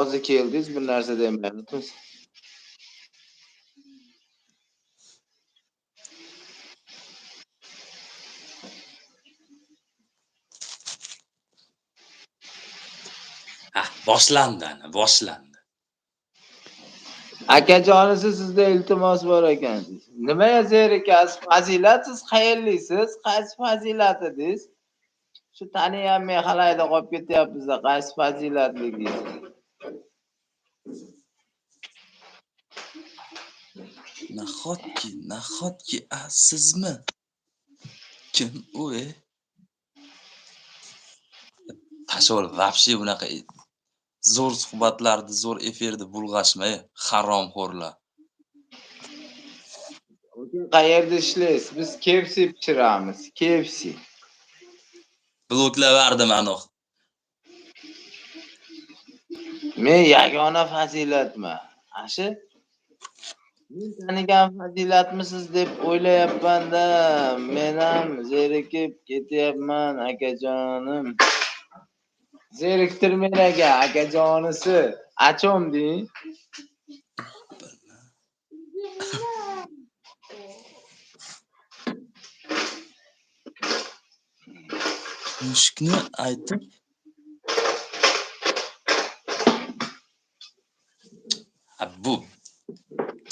hozir keldingiz, bir narsa demayapmiz. Boshlandi ana, boshlandi. Akajonisi sizda iltimos bor ekan. Nimaga zerikasiz? Fazilatsiz, xayrlisiz, qaysi fazilat edingiz? Shu taniyamay halayda qolib ketyapmiz, qaysi fazilatligingiz? Nahotki sizmi? Kim u? Tashol vobshe bunaqa zo'r suhbatlarni, zo'r efirni bulg'ashmay, haromxo'rlar. Qayerda ishlaysiz? Biz KFC pishiramiz. KFC. Bloklaverdim anoq. Men yagona fazilatman. Ashi men tanigan fazilatmisiz deb o'ylayapman-da. Men ham zerikib ketyapman, akajonim. Zeriktirmang akajonisi. Achom deng. Mushukni aytib bu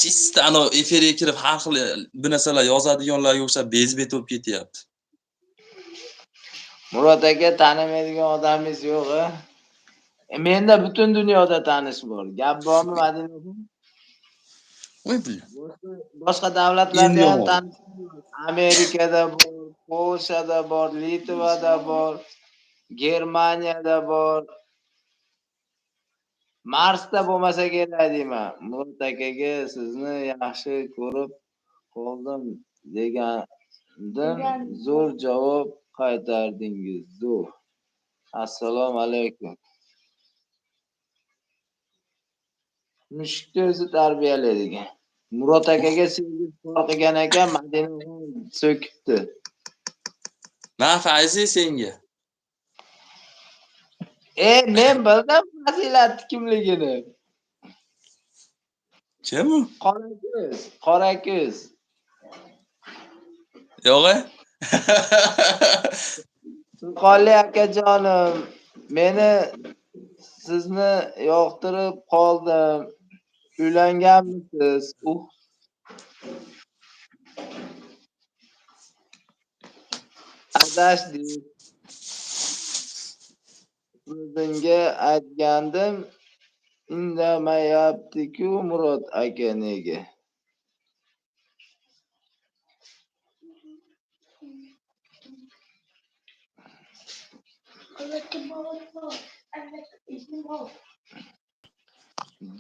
chista ano efirga kirib har xil bu narsalar yozadiganlarga o'xshab bezbet bo'lib ketyapti. Murod aka, tanimaydigan odamingiz yo'q-a? Menda butun dunyoda tanish bor. Gap bormi, Madina? Voy bilan. Boshqa davlatlarda ham tanish. Amerikada bor, Polshada bor, Litvada bor, Germaniyada bor. Marsda bo'lmasa kerak deyman. Murod akaga sizni yaxshi ko'rib qoldim degandim. Zo'r javob qaytardingiz. Zo'r. Assalomu alaykum. Mushukni o'zi tarbiyalaydigan. Murod akaga sevgi qilgan ekan, Madina so'kibdi. Men Fayzi senga. Men bildim fazilat kimligini. Kim u? Qora ko'z. Yo'q-a? Qoli akajonim, meni sizni yoqtirib qoldim. Uylanganmisiz? Adashdik. O'zimga aytgandim, indamayapti-ku Murod aka nega?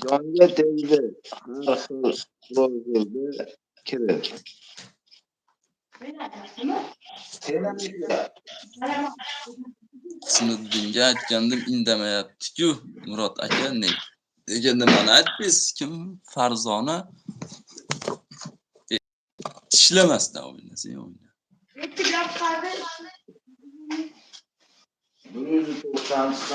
Jonga tegdi. Har xil ro'zg'orga kirib. Sinoddinga aytgandim indamayapti-ku Murod aka ne? Deganda mana aytdingiz kim? Farzona ishlamasdan o'ynasang o'yna. 190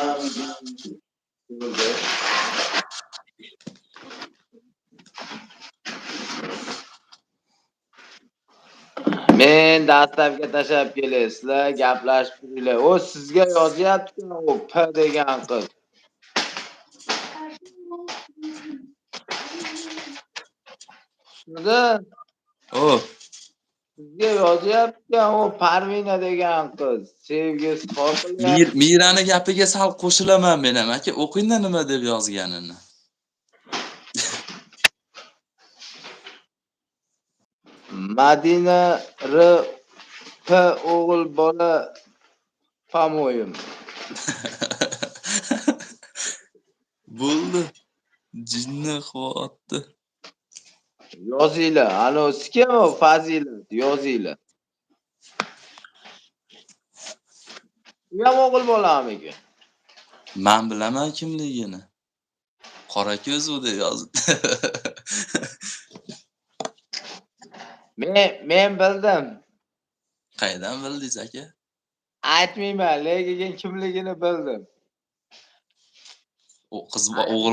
Men dastlabga tashab kelasizlar, gaplashib turinglar. O sizga yozyapti-ku, o P degan qiz. Shunda sizga yozyapti, o Parvina degan qiz. Sevgisi qo'yilgan. Mirani gapiga sal qo'shilaman men ham aka, o'qingda nima deb yozganini. Madina R P o'g'il bola pamoyim. Bo'ldi. Jinni xotdi. Yozinglar. Ano kim o fazilat? Yozinglar. U ham o'g'il bolamiga. Men bilaman kimligini. Qora ko'z u deb yozdi. Men bildim. Qaydan bildingiz aka? Aytmayman, lekin kimligini bildim. qiz o'g'il